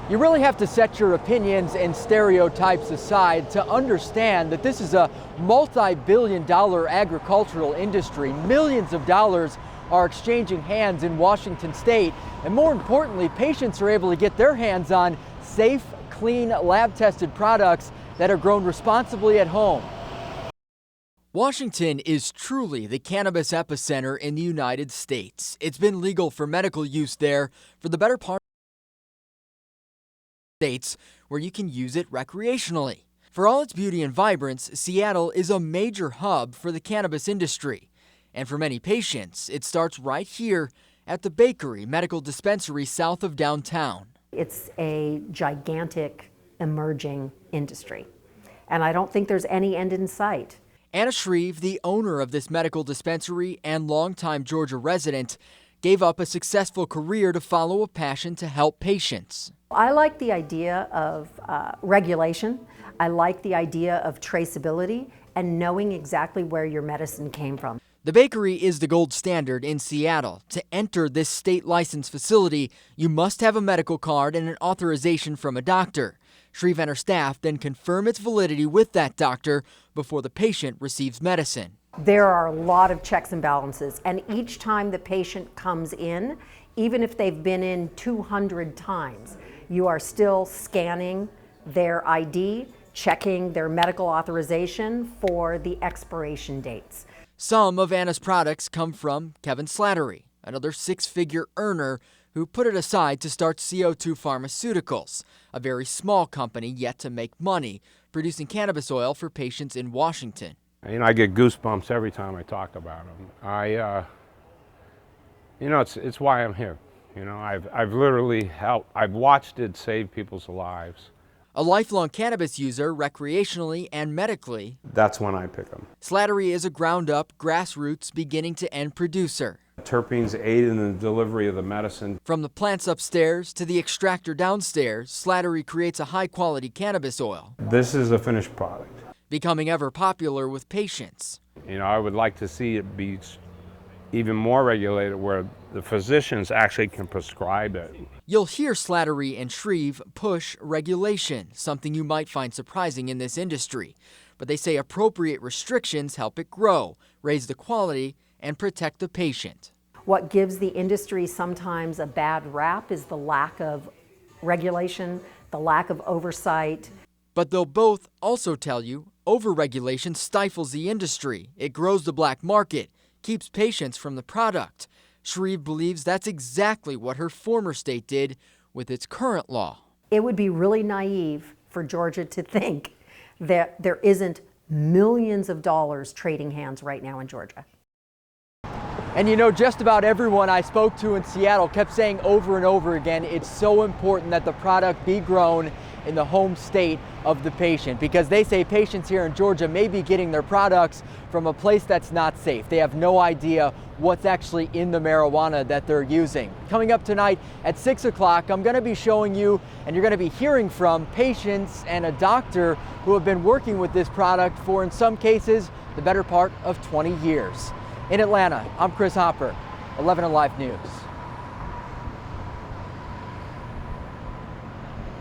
You really have to set your opinions and stereotypes aside to understand that this is a multi-billion-dollar agricultural industry. Millions of dollars are exchanging hands in Washington state, and more importantly, patients are able to get their hands on safe, clean, lab-tested products that are grown responsibly at home. Washington is truly the cannabis epicenter in the United States. It's been legal for medical use there for the better part of states where you can use it recreationally. For all its beauty and vibrance, Seattle is a major hub for the cannabis industry. And for many patients, it starts right here at the Bakery Medical Dispensary south of downtown. It's a gigantic emerging industry, and I don't think there's any end in sight. Anna Shreve, the owner of this medical dispensary and longtime Georgia resident, gave up a successful career to follow a passion to help patients. I like the idea of regulation. I like the idea of traceability and knowing exactly where your medicine came from. The bakery is the gold standard in Seattle. To enter this state licensed facility, you must have a medical card and an authorization from a doctor. Shreve and her staff then confirm its validity with that doctor before the patient receives medicine. There are a lot of checks and balances, and each time the patient comes in, even if they've been in 200 times, you are still scanning their ID, checking their medical authorization for the expiration dates. Some of Anna's products come from Kevin Slattery, another six-figure earner who put it aside to start CO2 Pharmaceuticals, a very small company yet to make money, producing cannabis oil for patients in Washington. You know, I get goosebumps every time I talk about them. It's why I'm here. You know, I've literally helped, I've watched it save people's lives. A lifelong cannabis user, recreationally and medically, That's when I pick them. Slattery is a ground-up, grassroots, beginning-to-end producer. Terpenes aid in the delivery of the medicine. From the plants upstairs to the extractor downstairs, Slattery creates a high-quality cannabis oil, This is a finished product. becoming ever popular with patients. You know, I would like to see it be even more regulated where the physicians actually can prescribe it. You'll hear Slattery and Shreve push regulation, something you might find surprising in this industry. But they say appropriate restrictions help it grow, raise the quality, and protect the patient. What gives the industry sometimes a bad rap is the lack of regulation, the lack of oversight. But they'll both also tell you overregulation stifles the industry. It grows the black market, keeps patients from the product. Shreve believes that's exactly what her former state did with its current law. It would be really naive for Georgia to think that there isn't millions of dollars trading hands right now in Georgia. And you know, just about everyone I spoke to in Seattle kept saying over and over again, it's so important that the product be grown in the home state of the patient, because they say patients here in Georgia may be getting their products from a place that's not safe. They have no idea what's actually in the marijuana that they're using. Coming up tonight at 6 o'clock, I'm going to be showing you, and you're going to be hearing from patients and a doctor who have been working with this product for, in some cases, the better part of 20 years. In Atlanta, I'm Chris Hopper, 11 Alive News.